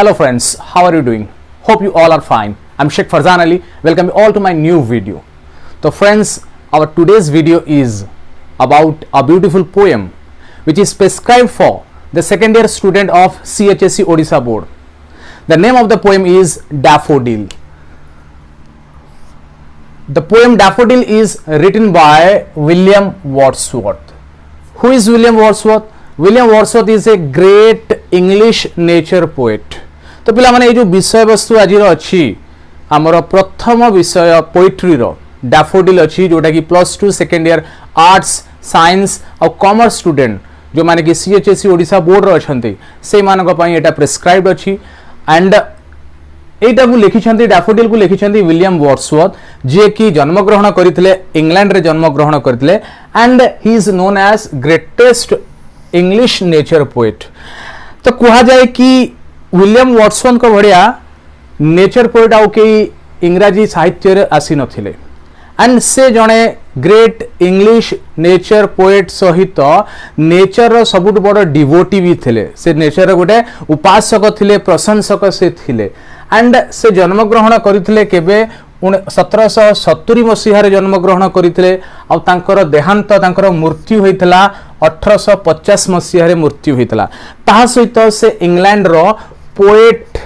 Hello friends, how are you doing? Hope you all are fine. I'm Sheikh Farzan Ali. Welcome you all to my new video. So friends, our today's video is about a beautiful poem which is prescribed for the second year student of CHSE Odisha board. The name of the poem is Daffodil. The poem Daffodil is written by William Wordsworth. Who is William Wordsworth? William Wordsworth is a great English nature poet. तो पिला माने जो विषय वस्तु आज अच्छी आमर प्रथम विषय पोएट्री रो डैफोडिल अच्छी जोटा कि +2 सेकेंड ईयर आर्ट्स साइंस और कॉमर्स स्टूडेंट जो माने कि सीएचएससी ओडिशा बोर्ड रो अछंती से मानक पई एटा प्रिस्क्राइब्ड अच्छी एंड एटा को लिखिछंती डैफोडिल को लिखिछंती विलियम वर्ड्सवर्थ जे कि जन्म ग्रहण करथिले इंग्लैंड रे जन्म ग्रहण करथिले and he is known as greatest English nature poet. तो कहा जाए कि विलियम वर्ड्सवर्थ को भड़िया नेचर पोएट आउ कई इंग्राजी साहित्य आसी नथिले एंड से जड़े ग्रेट इंग्लिश नेचर पोएट सहित नेचर रो सबुठ बड़ डिवोटी भी थिले. से नेचर गोटे उपासक थिले, प्रशंसक से थिले एंड से जन्म ग्रहण करथिले केबे 1770 मसीह जन्म ग्रहण करथिले और तांकर देहांत तांकर मृत्यु होइतला 1850 मसीह मृत्यु होइतला. ता सहित से इंग्लैंड रो पोएट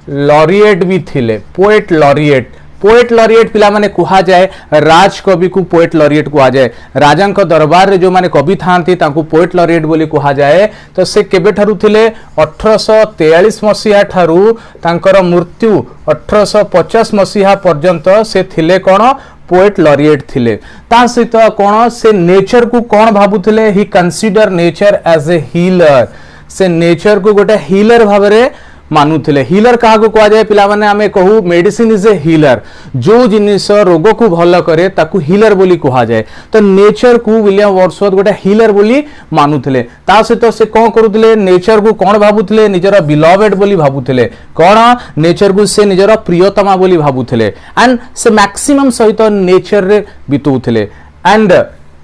लॉरिएट भी थिले. पोएट लॉरिएट पिला माने कुहा जाए राज कवि को पोएट लॉरिएट कुहा जाए. राजांक दरबार रे जो माने कवि थांती तांको पोएट लॉरिएट बोली कुहा जाए. तो से केबे ठारू थिले 1843 मसीहा ठारू तांकर मृत्यु 1850 मसीहा पर्यंत से थिले कोन पोएट लॉरिएट थिले. ता सहित कोन से नेचर को कोन भाबुथिले ही consider nature as a healer. से नेचर को गोटे हीलर भाबरे मानुथिले. हीलर क्या कह जाए पिला माने आमे कहू मेडिसिन इज ए हीलर. जो जिनिस रोग को भल करे ताकू हीलर बोली कहा जाए. तो नेचर को विलियम वर्ड्सवर्थ गोटे हीलर बोली मानुथिले. ता सहित से कौन करुथिले नेचर को कौन भाबुथिले निजर बिलवेड बोली भाबुथिले. कौन नेचर को से निजर प्रियतमा बोली भाबुथिले एंड से मैक्सिमम सहित नेचर रे बितौथिले एंड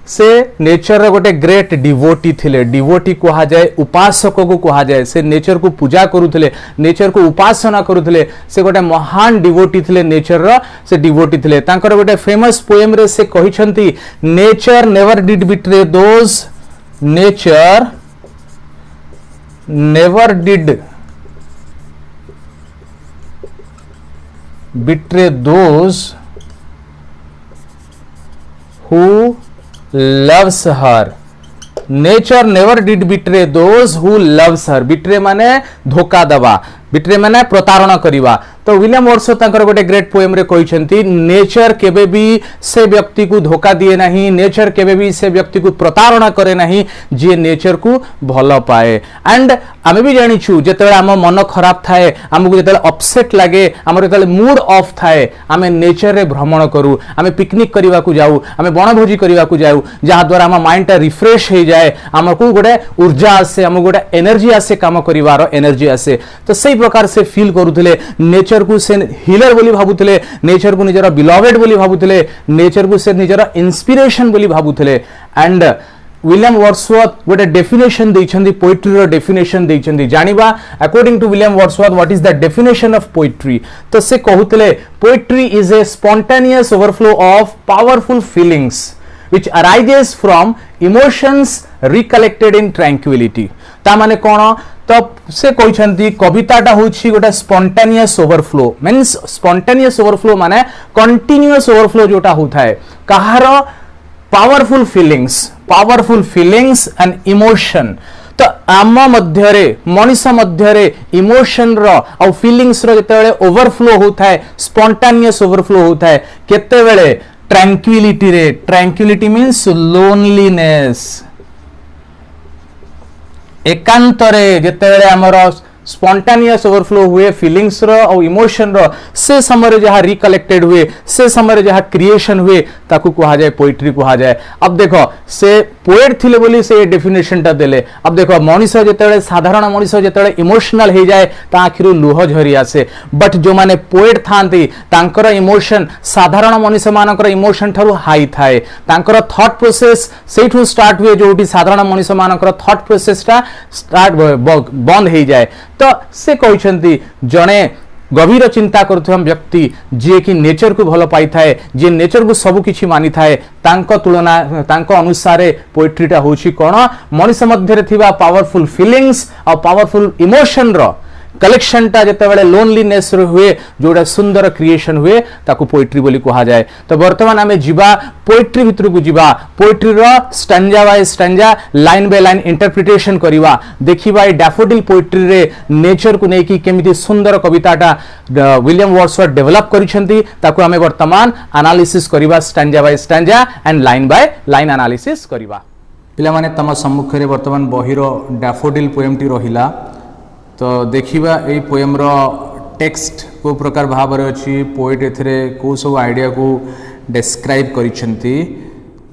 से नेचर रे गोटे ग्रेट डिवोटी थिले. डिवोटी कहा जाए उपासक को कहा जाए. से नेचर को पूजा करुथिले, नेचर को उपासना करुथिले. से गोटे महान डिवोटी थिले नेचर रो से डिवोटी थिले. तांकर गोटे फेमस पोएम रे से कहिसंती nature never did betray those, nature never did betray those who loves her. Nature never did betray those who loves her. Betray माने धोखा दबा, बिट्रे माने प्रतारणा करिवा. तो विलियम वर्ड्सवर्थ तांकर गोटे ग्रेट पोएम रे कहिसंती नेचर केबे भी से व्यक्ति को धोखा दिए नहीं, नेचर केबे भी से व्यक्ति को प्रतारणा करे नहीं जे नेचर को भल पाए. एंड आमे भी जानिछु जेतेबे हम मन खराब थाए, हमकु जेतेबे अपसेट लागे, हमर जेतेबे मूड ऑफ थाए, आमे नेचर रे भ्रमण करू, आमे पिकनिक करिवा को जाऊ, आमे बनभोजी करिवा को जाऊ जहा द्वारा हम माइंड टा रिफ्रेश हो जाए, हमकु गोटे ऊर्जा आसे, हमकु गोटे एनर्जी आसे, काम करिवार एनर्जी आसे. तो सही प्रकार से फील करुथिले. नेचर को से हीलर बोली भाबुथिले, नेचर को निजरा बिलवेड बोली भाबुथिले, नेचर को से निजरा इंस्पिरेशन बोली भाबुथिले. एंड विलियम वर्ड्सवर्थ गोटे डेफिनेशन देइछंदी, पोएट्री रो डेफिनेशन देइछंदी. जानिबा according to William Wordsworth what is the definition of poetry. तो से कहूथिले poetry is a spontaneous overflow of powerful feelings which arises from emotions recollected in tranquility. ता माने कोन तो से कहिसंती कविताटा होछि गोटे spontaneous overflow. Means spontaneous overflow माने कंटीन्यूअस ओवरफ्लो जोटा होथाय कहार पावरफुल फीलिंग्स एंड इमोशन. तो आम मध्यरे मनीष मध्यरे इमोशन रो और फीलिंग्स रो जेतेबेले ओवरफ्लो होथाय, स्पॉन्टेनियस ओवरफ्लो होथाय केतेबेले ट्रैंक्विलिटी रे. Tranquillity means loneliness. एकांत रे जेतेबेले हमर स्पॉन्टेनियस ओवरफ्लो हुए फीलिंग्स रो और इमोशन रो से समय जहाँ रिकलेक्टेड हुए, से समय जहाँ क्रिएशन हुए ताकू कहा जाए पोएट्री कहा जाए. अब देखो से पोएट थिले बोली से डेफिनेशन टा देले। अब देखो मनीष जेतेबेले साधारण मनीष जेतेबेले इमोशनल हो जाए ता आखिरु लुह झरी आसे, बट जो माने पोएट थांती तांकर इमोशन साधारण मनीष मानकर इमोशन ठारू हाई थाए, तांकर थॉट प्रोसेस सेठू स्टार्ट हुए जोटी साधारण मनीष मानकर थॉट प्रोसेस टा स्टार्ट बंद हो जाए। तो से कहते जड़े गभीर चिंता करुवा व्यक्ति जी कि नेचर को भल पाई थाए, जी नेचर को सब किछि मानी थाए, तांको तुलना तांको अनुसार पोएट्रीटा होछि कोन मनीष मध्य थिबा पावरफुल फीलिंग्स और पावरफुल इमोशन रो कलेक्शन टा जेतेबेले लोनलीनेस हुए जोड़ा सुंदर क्रिएशन हुए ताकू पोएट्री बोली कहा जाए। तो वर्तमान आमे जिबा पोएट्री भितर को जिबा, पोएट्री रो stanza by stanza line by line interpretation करिवा, देखिबा ए डैफोडिल पोएट्री रे नेचर को नेकी केमिति सुंदर कविताटा विलियम वर्ड्सवर्थ डेवलप करिसेंती ताकू आमे वर्तमान एनालिसिस करिवा stanza by stanza and line by line analysis करिवा। पिला माने तम सम्मुख रे वर्तमान बहिरो डैफोडिल पोएमटी रहिला। तो देखिबा ए पोएम रो टेक्स्ट को प्रकार भाव रे अछि, पोएट एथरे को सब आइडिया को डिस्क्राइब करिसेंती।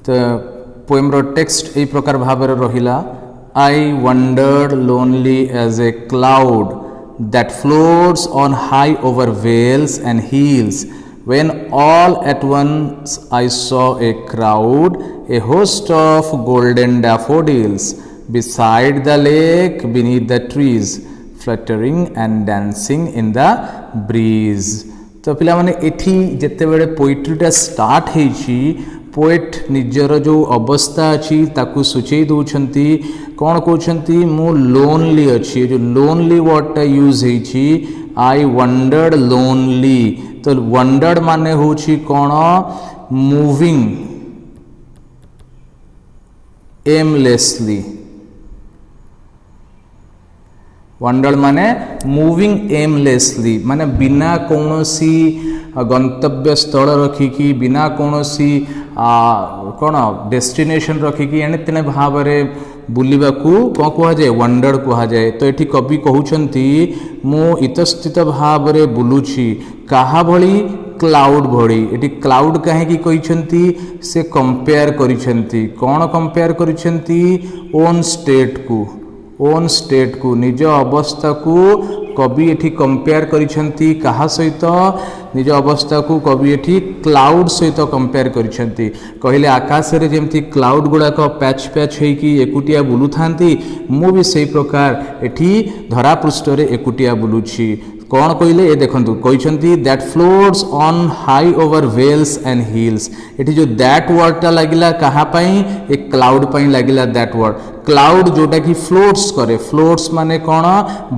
तो पोएम रो टेक्स्ट ए प्रकार भाव रे रहिला। I wandered lonely as a cloud that floats on high over vales and hills when all at once I saw a crowd, a host of golden daffodils beside the lake, beneath the trees, fluttering and dancing in the breeze। तो पिला माने एठी जेते बेले पोएट्रीटा start हेछि, poet निजर जो अवस्था अछि ताकू सूचई दउछंती, कोन कहउछंती मु लोनली अछि। जो लोनली वर्डटा यूज हेछि आई वंडर्ड लोनली, तो वंडर्ड माने होछि कोन मूविंग एमलेसली, वंडर्ड माने मूविंग एमलेसली माने बिना कौनसी गंतव्य स्थल रखिकी, बिना कौनसी कौन डेस्टिनेशन रखिकी एने तेने भाव में बुलिबाकू कौन कह जाए वंडर्ड कह जाए। तो ये कवि कहउछंती मु इतस्थित भाव में बुलुछि काहा भली क्लाउड भली। ये क्लाउड कहीं कहते से कंपेयर करिसेंती, कौन कंपेयर करिसेंती ओन स्टेट को, ओन स्टेट को निज अवस्था को कवि एठी कंपेयर करिसेंती कहा सहित, निज अवस्था को कवि एठी क्लाउड सहित कंपेयर करिसेंती। कहले आकाश रे जेमती क्लाउड गुड़ाक पैच पैच होइकी एकुटिया बुलु थांती, मु भी सेही प्रकार एठी धरा पृष्ठ रे एकुटिया बुलुछि। कौन कहले ए देखंतु कहछंती that floats on high over vales and hills. एठी जो दैट वर्डटा लागिला कहा पई ए क्लाउड पई लागिला दैट वर्ड। क्लाउड जोटा कि फ्लोट्स करे, फ्लोट्स माने कौन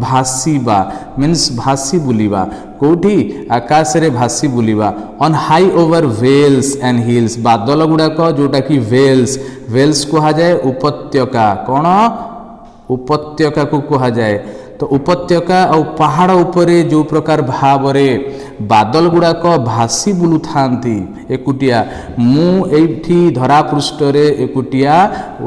भासीबा मीन्स भासी बुलिबा, कोठी आकाश रे भासी बुलिबा। On high over vales and hills बादल गुड़ाक जोटा कि वेल्स, वेल्स कहा जाए उपत्यका, कौन उपत्यका को कहा जाए। तो उपत्यका और पहाड़ उपरे जो प्रकार भाव रे बादल गुड़ाक भासी बुलु थांती एकुटिया, मु एठी धरा पृष्ठ रे एकुटिया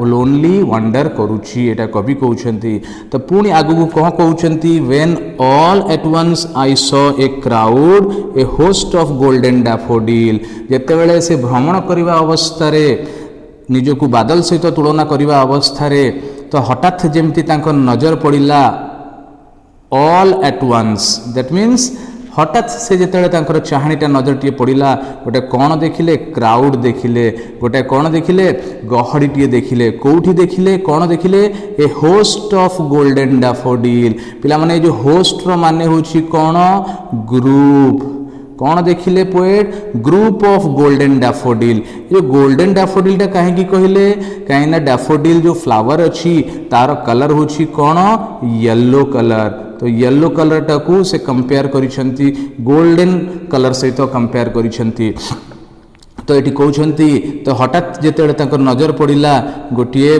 लोनली वंडर करूछि, एटा कवि कहउछंती। तो पुणी आगु को कह कहउछंती when all at once I saw a crowd a host of golden daffodil. जेते बेले से भ्रमण करिवा अवस्था रे निजको बादल सहित तुलना करिवा अवस्था रे, तो हठात जेमती तांको नजर पड़िला all at once, that means हठात से जेतेबेले तांकर चाहाणीटा नजर टिए पड़िला, गोटे कौन देखिले क्राउड देखिले, गोटे कौन देखिले गहड़ी टिए देखिले, कोठी देखिले कौन देखिले ए होस्ट ऑफ गोल्डन डैफोडिल। पिला माने जो होस्ट रो माने होछि कौन ग्रुप, कौन देखिले poet group of golden daffodil. ये गोल्डन डैफोडिल टा कहीं कहले कहीं ना डैफोडिल जो फ्लावर अच्छी तार कलर होछि कौन येलो कलर। तो येलो कलर टाकू से कंपेयर करिसेंती गोल्डन कलर सहित कंपेयर करिसेंती। तो ये कहउछंती तो हठात जेतेबेले तांकर नजर पड़िला गोटिए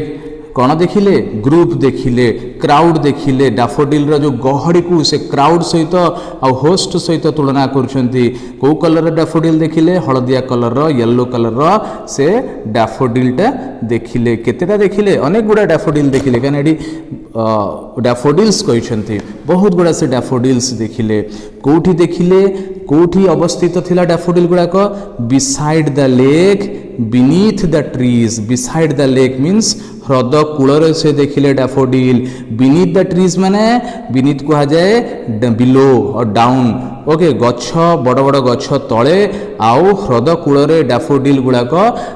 कौन देखिले ग्रुप देखिले क्राउड देखिले डैफोडिल रो जो गहड़ी को से क्राउड सहित आ होस्ट सहित तुलना करुछंती को कलर डैफोडिल देखिले हलदिया कलर रो येलो कलर रो से डैफोडिल टा देखिले केतेटा देखिले अनेक गुडा डैफोडिल देखिले कान एडी डैफोडिल्स कहिसंती बहुत गुडा से डैफोडिल्स देखिले कोठी देखिले कोठी अवस्थित थिला डैफोडिल गुडा को beside the lake beneath the trees beside the lake means ह्रद कूलर से देखिले डैफोडिल बीनीथ द ट्रीज माने बीनीथ कहा जाए बिलो और डाउन ओके गछ बड़ बड़ गछ तले आउ ह्रद कूलरे डैफोडिल गुड़ाक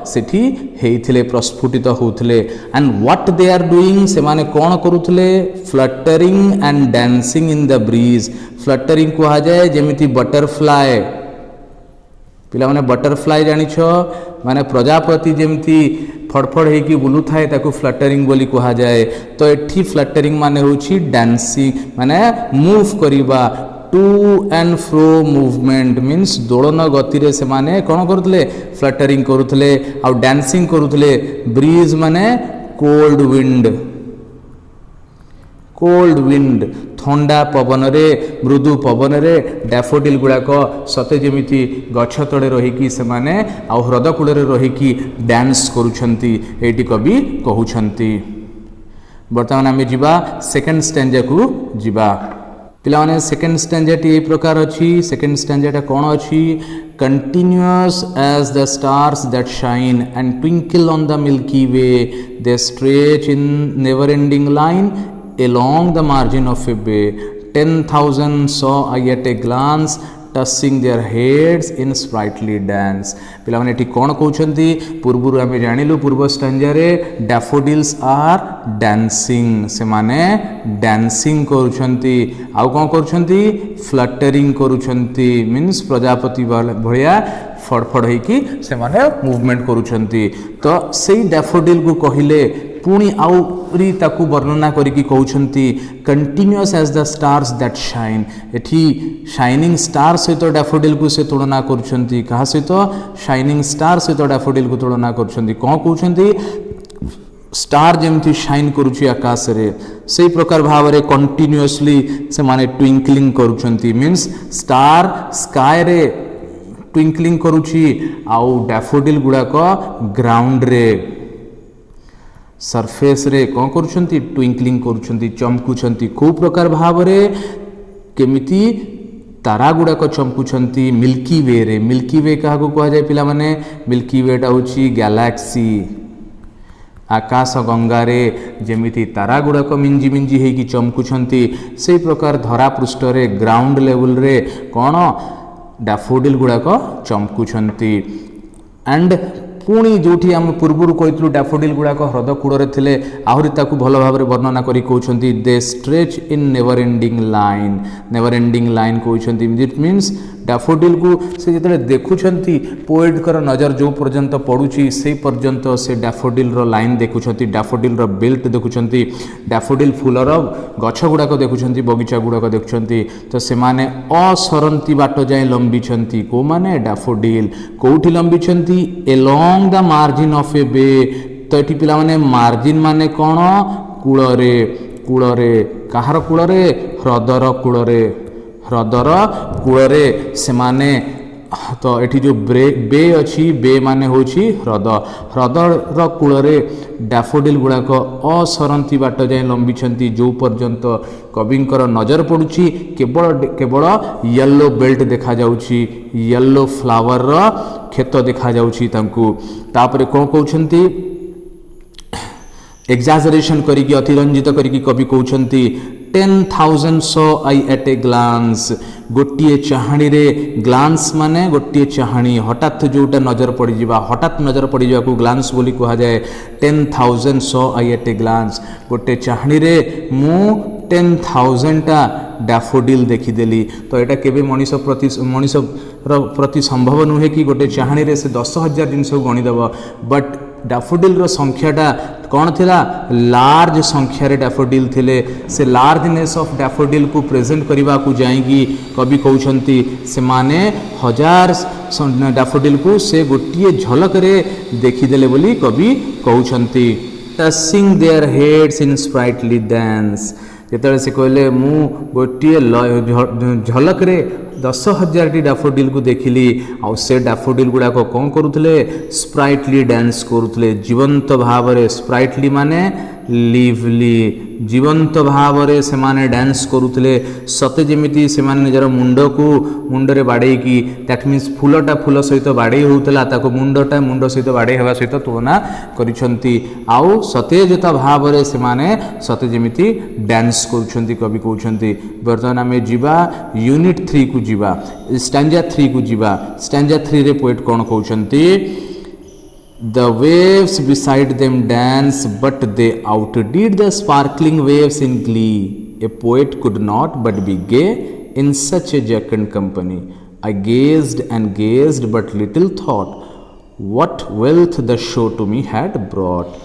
सेठी हेइथिले प्रस्फुटित होउथिले and what they are doing से माने कोन करूथिले fluttering and dancing in the breeze fluttering कहा जाए जेमिति बटरफ्लाई पिला माने बटरफ्लाई जानिछ माने प्रजापति जेमिति फड़फड़ होगी बुलू थाए ताकू फ्लटरिंग बोली कहा जाए तो एठी फ्लटरिंग माने होची डांसिंग माने मूव करिबा to and fro movement means दोलन गति रे से माने कोन करूथले फ्लटरिंग करूथले आ डांसिंग करूथले ब्रीज माने कोल्ड विंड ठंडा पवन रे मृदु पवन रे डैफोडिल गुड़ाक सते जेमिति गछ तले रहिकी से माने आ ह्रद कूलरे रहिकी डांस करूछंती एटी कवि कहउछंती वर्तमान आमे जिबा सेकंड स्टैंजा को जिबा पिला माने सेकंड स्टैंजा टी ए प्रकार अछि सेकंड स्टैंजा टा कोन अछि continuous as the stars that shine and twinkle on the milky way they stretch in never ending line along the margin of a bay 10,000 saw I at a glance touching their heads in sprightly dance पिला माने एठी कोन कहउछंती पूर्वरु आमे जानिलु पूर्व stanza रे daffodils are dancing से माने dancing करूछंती आउ कोन करूछंती fluttering करूछंती means Prajapati भलिया फड़फड़ होइकी से माने मूवमेंट करूछंती तो सेही डैफोडिल को कहिले पुणी आउरी ताकू वर्णना करिकी कहउछंती continuous as the stars that shine एठी शाइनिंग स्टार सहित डैफोडिल को से तुलना करूछंती कहा सहित शाइनिंग स्टार सहित डैफोडिल को तुलना करूछंती कोन कहउछंती स्टार जेमती शाइन करूची आकाश रे सेही प्रकार भाव रे कंटिन्यूअसली से माने ट्विंकलिंग करूछंती मींस स्टार स्काई रे ट्विंकलिंग करूची आउ डैफोडिल गुड़ाक ग्राउंड रे सरफेस रे कौन करुछंती ट्विंकलिंग करुछंती चमकुछंती को प्रकार भाव रे केमिति तारा गुड़ाक चमकुछंती मिल्की वे क्या कह जाए पिला माने मिल्की वे टा होची गैलेक्सी आकाश गंगा रे जेमिति तारा गुड़ाक मिंजी मिंजी हेकी चमकुछंती से प्रकार धरा पृष्ठ रे ग्राउंड लेवल रे कौन डैफोडिल गुड़ाक चमकुछंती एंड पुणी जोठी आम पूर्वर कही डैफोडिल गुड़ाक ह्रद कूड़े थिले आहरी ताकू भल भाव वर्णना करी कहउछंती they stretch in never ending line कहउछंती इट मीन्स डैफोडिल को से जतले देखुछंती पोएट कर नजर जो पर्यंत पड़ुची से पर्यंत से डैफोडिल रो लाइन देखुछंती डैफोडिल रो बेल्ट देखुछंती डैफोडिल फूलर गछ गुड़ाक देखुछंती बगीचा गुड़ाक देखुछंती तो से माने असरंती बाट जाए लंबीछंती को माने डैफोडिल कोठी लंबीछंती एलोंग द मार्जिन ऑफ ए बे तो एठी पिला माने मार्जिन माने कोन कूलरे काहार कूलरे ह्रदर कूलरे से माने तो एठी जो बे अच्छी बे माने होची ह्रदर कूलरे डैफोडिल गुड़ाक असरंती बाट जाए लंबीछंती जो पर्यंत कविंकर नजर पड़ुची केवल येलो बेल्ट देखा जाउची येलो फ्लावर रो खेत देखा जाउची तांकू तापरे कोन कहउछंती एक्जाजरेशन करिकी अतिरंजित करिकी कवि कहउछंती 10,000 सो आई एट ए ग्लांस गोटे चाहाणी रे ग्लांस माने गोटे चाहाणी हठात जोटा नजर पड़ जावा हठात नजर पड़ जावा को ग्लांस बोली कहा जाए 10,000 सो आई एट ए ग्लांस गोटे चाहाणी रे मु 10,000 टा डैफोडिल देखीदेली तो यहाँ केवे मनीष प्रति संभव नुहे कि गोटे चाहाणी रे से 10,000 जिनस गणिदेव बट डैफोडिल रो संख्याटा कौन थिला लार्ज संख्या रे डैफोडिल थिले से लार्जनेस ऑफ डैफोडिल को प्रेजेंट करबा को जाएगी कवि कहउछंती से माने 1000 डैफोडिल को से गोटिए झलक रे देखीदेले बोली कवि कहउछंती touching their heads in sprightly dance जेतबे से कहले मु गोटे झलक रे 10,000 टी डैफोडिल को देखिली आ से डैफोडिल गुड़ा को कौन करुले स्प्राइटली डांस करुले जीवंत भाव रे स्प्राइटली माने लिवली जीवंत भाव रे से माने डांस करुले सते जेमिति से माने निजर मुंड को मुंडरे बाड़े की दैट मीन्स फूलटा फूल सहित बाड़े होउतला ताको मुंडटा मुंड सहित बाड़े हेबा सहित तुलना करिसंती आउ सतेजता भाव रे से माने सते जेमिति डांस करूछंती कवि कहउछंती वर्तमान आमे जीवा यूनिट 3 को जीवा स्टैंजा 3 को जीवा स्टैंजा 3 रे पोएट कोन कहउछंती The waves beside them dance, but they outdid the sparkling waves in glee. A poet could not but be gay in such a jocund company. I gazed and gazed, but little thought what wealth the show to me had brought.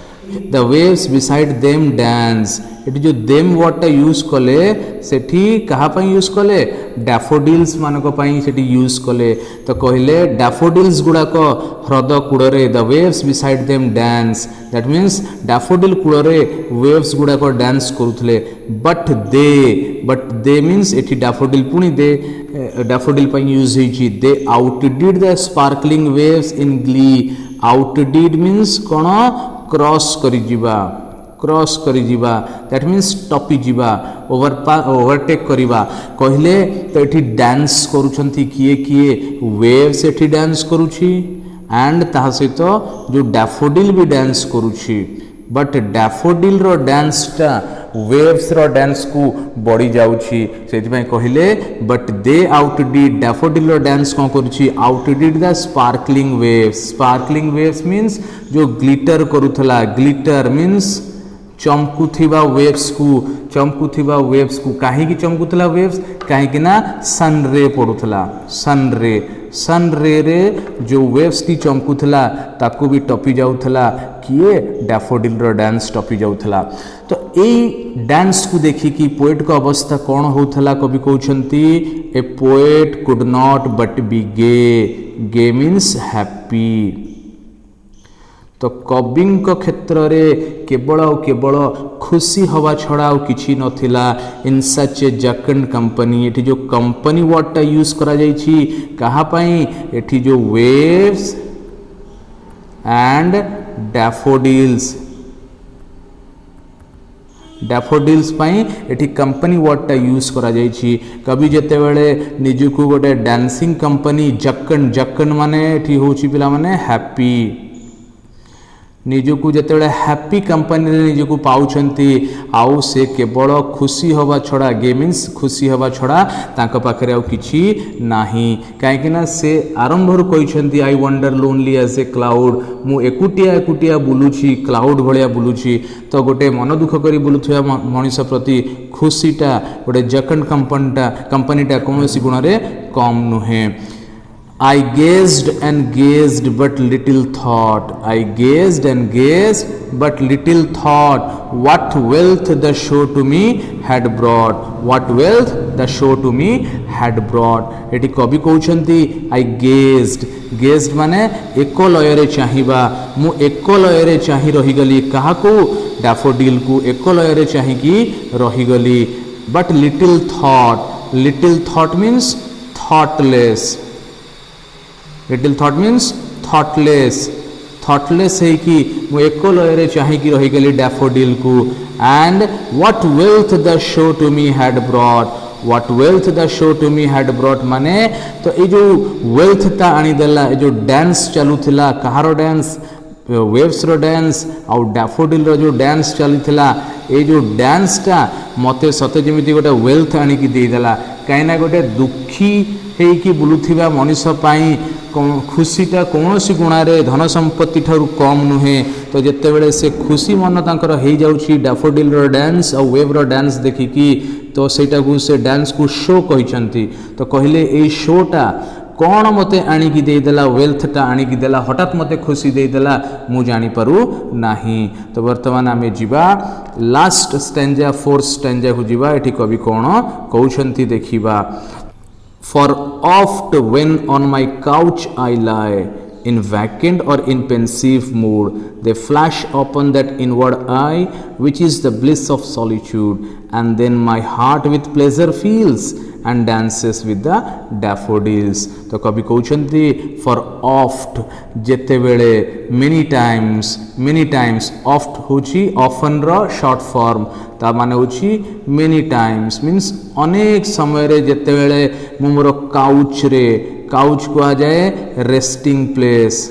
The waves beside them dance. Eighty जो them word use कले सेठी कहा पई use कले daffodils मानक पई सेठी use कले तो कहले डैफोडिल्स गुडा को ह्रद कूड़रे the waves beside them dance that means daffodil कूड़रे वेव्स गुडा को डांस करूथले बट दे मीन्स एठी डैफोडिल पुनी दे डैफोडिल पई यूज होईची they outdid the sparkling waves in glee outdid means कोन क्रॉस करी जीवा दैट मीन्स टपी जीवा ओवरटेक करिवा कहले तो एठी डांस करूछंती किए किए वेव्स एठी डांस करूछि एंड ताहा सहित जो डैफोडिल भी डांस करूछि बट डैफोडिल रो डांस टा वेव्स रो डांस को बढ़ी जाउछि सेति पय कहले बट दे आउटडिड डैफोडिल रो डांस को करूछि outdid the sparkling waves means जो ग्लिटर करूथला ग्लिटर मीन्स चमकुथिबा वेव्स को काहे की चमकुथला वेव्स काहे कि ना सन रे पडुथला सन रे जो वेव्स टी चमकुथला ताको भी टपी जाउथला किए डैफोडिल रो डांस टपी जाउथला तो एई डांस को देखि कि पोएट को अवस्था कौन होउथला कवि कहउछंती a poet could not but be gay means happy तो कवि क्षेत्र में केवल खुशी हवा छड़ा किछि नथिला इन सच ए जकंड कंपनी एठी जो कंपनी वर्डटा यूज करा जाइछि कहा पई एठी जो वेव्स एंड डैफोडिल्स पई एठी कंपनी वर्डटा यूज करा जाइछि कवि जेते बेले निजुकु गोटे डांसिंग कंपनी जकंड माने एठी होछि पिला माने हैप्पी निजको जिते हैप्पी कंपनी निजको पाउछंती आउ से केवल खुशी हवा छड़ा गे मीन्स खुशी हवा छड़ा तांको पाखरे आउ किछि नाही काहेकि ना से आरंभर कहिछंती I wander lonely as a cloud मु एकुटिया बुलुछि क्लाउड भलिया बुलुछि तो गोटे मन दुख करी बुलुथया मनीष प्रति खुशीटा गोटे जकंड कंपनीटा कौनसी गुण रे कम नुहे I gazed and gazed but little thought. I gazed and gazed but little thought what wealth the show to me had brought. What wealth the show to me had brought. Eighty कवि कहउछंती I gazed माने एको लयरे चाहिबा मु एको लयरे चाहि रही गली काहाकू daffodil को एको लयरे चाहि की रही गली but little thought means thoughtless. Little thought means thoughtless है कि मु एको लयरे चाहि कि रही गली डैफोडिल को and what wealth the show to me had brought माने तो ये जो वेल्थ ता आनी देला जो डांस चलुथिला कहारो डांस वेव्स रो डांस आउ डैफोडिल रो जो डांस चलुथिला ये जो डांस टा मते सते जेमिति गोटे वेल्थ आनी कि दे देला काइना गोटे दुखी हे कि बुलुथिबा मनुष्य पाई खुशीटा कौनसी गुणारे धन संपत्ति ठारू कम नुहे तो जिते बड़े से खुशी मन तांकर हो जाउछि डैफोडिल रो डांस और वेव रो डांस देखिकी तो सेटा को से डांस को शो कहिसंती तो कहले ए शोटा कौन मते आनिकी देदेला वेल्थटा आनिकी देला हठात मते खुशी देदेला मु जानी पारू नाही तो वर्तमान आमे जीवा लास्ट स्टैंजा फोर्थ स्टैंजा को जीवा एठी कवि कोन कहउछंती देखिबा For oft when on my couch I lie, In vacant or in pensive mood, they flash upon that inward eye, which is the bliss of solitude. And then my heart with pleasure feels and dances with the daffodils. तो कवि कहते for oft जेतेबेले many times oft होची often रो short form ता माने होची many times means अनेक समय रे जेतेबेले मु मोर काउच को जाए रेस्टिंग प्लेस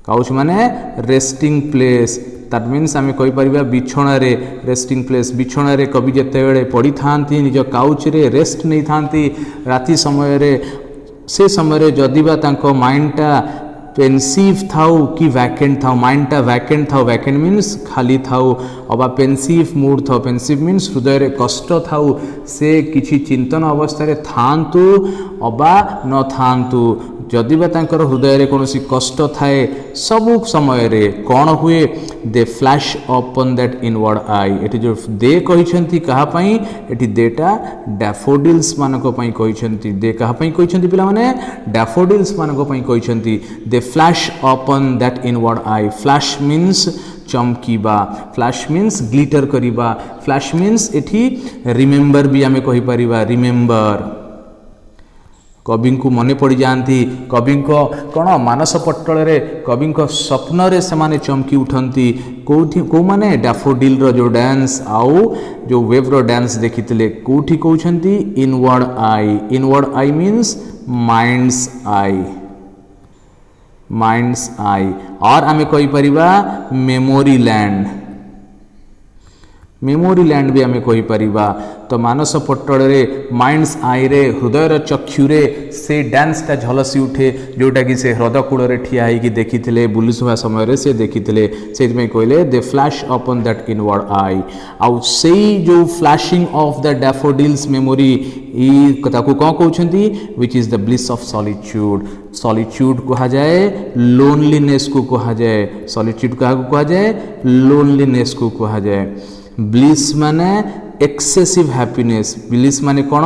काउच माने रेस्टिंग प्लेस दैट मीन्स आम कहीपर बिछणार रेस्टिंग प्लेस बिछणार कवि जिते पड़ी था निज काउच रे रेस्ट नहीं था राति समय से समय जदिबा तांको माइंडटा पेनसिव थाउ कि वैकेंट थाउ माइंडटा वैकेंट थाउ वैकेंट मीन्स खाली थाउ अबा पेनसिव मूड थाउ पेनसिव मीन्स हृदय रे कष्ट थाउ से किछि चिंतन अवस्था रे थांतु अबा न थांतु जदिबा तांकर हृदय रे कोनोसी कष्ट थाए सबु समय रे कोन हुए दे flash upon that inward I eighty जो दे कहिसंती कहा पई एटी देटा डैफोडिल्स मानको पई कहिसंती दे कहा पई कहिसंती पिला माने डैफोडिल्स मानको पई कहिसंती they flash upon that inward eye flash means चमकीबा फ्लैश मीन्स ग्लिटर करिबा फ्लैश मीन्स एठी रिमेंबर भी आमे कहि परिबा रिमेंबर कवि को मन पड़ जाती कवि कौन मानस पटल कवि स्वप्न रे से चमकी उठती कौ माने डैफोडिल रो जो डांस आउ जो वेव रो डांस देखी कौटी कहते इनवर्ड आई मीन्स माइंड्स आई और आमे कहि परिबा मेमोरी लैंड भी आमे कहि परिबा तो मानस पटल रे माइंड्स आई रे हृदय चक्षुरे से डांसटा झलसी उठे जोटा कि से ह्रद कूल ठिया होगी देखी बुलुवा समय से देखी से कहले दे फ्लैश अपॉन दैट इनवर्ड आई आउ से जो flashing of the daffodils memory ताकू कौन कहते which is the bliss of solitude कहा जाए लोनलीनेस को कहा जाए सॉलिट्यूड क्या कहा जाए लोनलीनेस को कहा जाए ब्लिस माने एक्सेसिव हैप्पीनेस ब्लिस माने कौन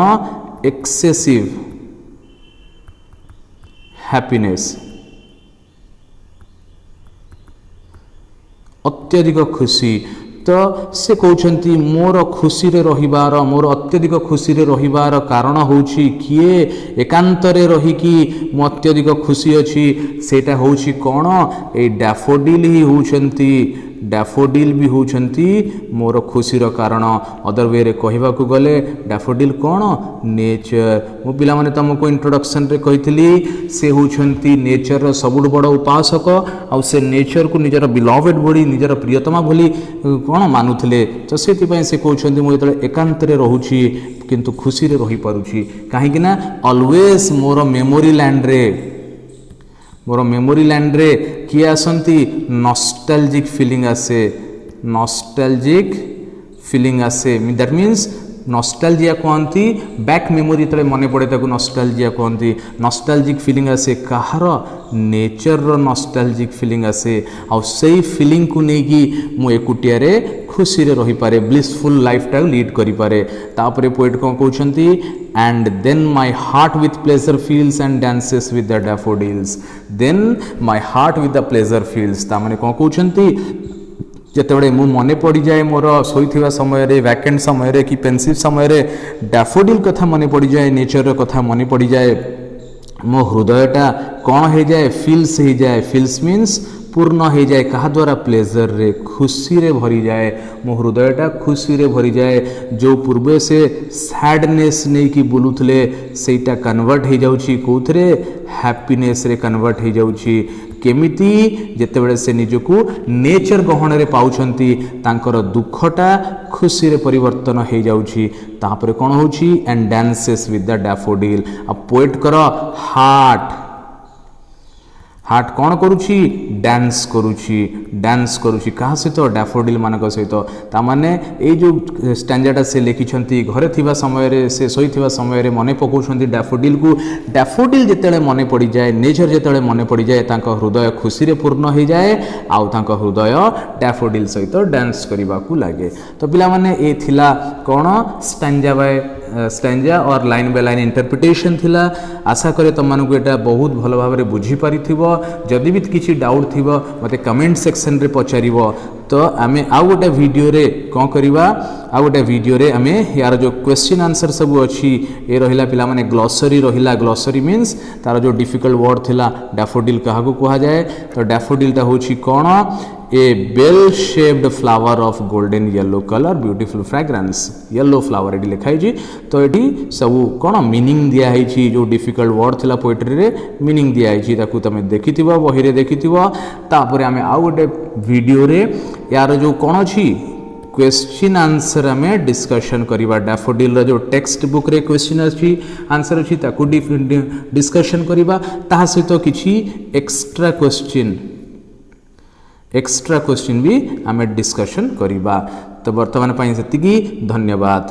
एक्सेसिव हैप्पीनेस अत्यधिक खुशी तो से कहते मोर खुशी रे रहिबार मोर अत्यधिक खुशी रे रहिबार कारण होउछि किए एकांत रे रही कि मो अत्यधिक खुशी अछि सेटा होउछि कोन ए डैफोडिल ही होउछंती डैफोडिल भी होउछंती मोर खुशीर कारण अदर वे रे कहबा को गले डैफोडिल कोन नेचर मो पिला माने तुमको इंट्रोडक्शन रे कहितली से होउछंती नेचर रो सबुड बड़ उपासक आ से नेचर को निजर बिलवेड बडी निजर प्रियतमा भली कोन मानुथिले तो सेति पय से कहउछंती मो जतले एकांत रे रहउछि किंतु खुशी रे रही पारुछि काहे कि ना ऑलवेज मोर मेमोरी लैंड रे किए आसंती नॉस्टैल्जिक फीलिंग आसे दैट मीन्स नॉस्टैल्जिया कहती बैक मेमोरी तले मन पड़े ताको नॉस्टैल्जिया कहती नॉस्टैल्जिक फीलिंग आसे कहार नेचर रो नॉस्टैल्जिक फीलिंग आसे आ सेई फीलिंग को नेकी मु एकुटिया रे खुशी रे रही पारे ब्लिसफुल लाइफ टा लीड करि पारे तापरे पोएट कोन कहउछंती and then my heart with pleasure feels and dances with the daffodils then my heart with the pleasure feels ता माने कोन कहउछंती जेतेबेले मु मने पड़ी जाए मोर सोईथिबा समय रे वैकेंट समय रे कि पेंसिव समय रे डैफोडिल कथा मने पड़ी जाए नेचर रो कथा मने पड़ी जाए मो हृदयटा कौन हो जाए फील्स मीन्स पूर्ण हो जाए कहा द्वारा प्लेजर रे खुशी रे भरी जाए मो हृदयटा खुशी रे भरी जाए जो पूर्वे से सैडनेस नहीं कि बुलुथले सेटा कन्वर्ट हो जाउची कोथरे हैप्पीनेस रे कन्वर्ट हो जाउची केमिति जेतेबेले से निजको नेचर गहण रे पाउछंती तांकर दुखटा खुशी रे परिवर्तन हो जाउची तापरे कोन होउची and dances with the daffodil आ पोएट करो हार्ट कौन करुची डांस करुची कहा सहित डैफोडिल मानक सहित तामाने ए जो स्टैंजाटा से लिखिछंती घरे थिबा समय रे से सोईथिबा समय रे मने पकाउछंती डैफोडिल को डैफोडिल जेतेले मने पड़ी जाए नेचर जेतेले मने पड़ी जाए तांको हृदय खुशी रे पूर्ण हो जाए आउ तांको हृदय डैफोडिल सहित डांस करिबा को लागे तो पिला माने ए थिला कौन स्टैंजा बाय स्टैंजा और लाइन बाय लाइन इंटरप्रिटेशन थिला। आशा करे तुम मानक एटा बहुत भल भाव में बुझी पारिथिबो। जदि भी किसी डाउट थिबो मते कमेंट सेक्शन रे पचारिबो। तो आमे आउ गोटे वीडियो रे कौन करवा आउ गोटे वीडियो रे आमे यार जो क्वेश्चन आंसर सब अच्छी ए रहिला पिला माने ग्लोसरी रहिला। ग्लोसरी मीन्स तार जो डिफिकल्ट वर्ड थिला डैफोडिल कहाको कहा जाए। तो डैफोडिल ता होची कोन a bell shaped flower of golden yellow colour beautiful fragrance yellow flower एडी लिखाई जी। तो एडी सब कोन मीनिंग दिया है छी जो डिफिकल्ट वर्ड थिला पोएट्री रे मीनिंग दिया है छी ताकू तमे देखिथिबो बही रे देखिथिबो। तापर आमे आउ गोटे वीडियो रे यार जो कोन अछि क्वेश्चन आंसर हमें डिस्कशन करिबा। डैफोडिल जो टेक्स्ट बुक रे क्वेश्चन अछि आंसर अछि ताकू डिस्कशन करिबा। ता सहित किछि एक्स्ट्रा क्वेश्चन भी आमे डिस्कशन करिबा। तो वर्तमान पाई सेतिकी धन्यवाद।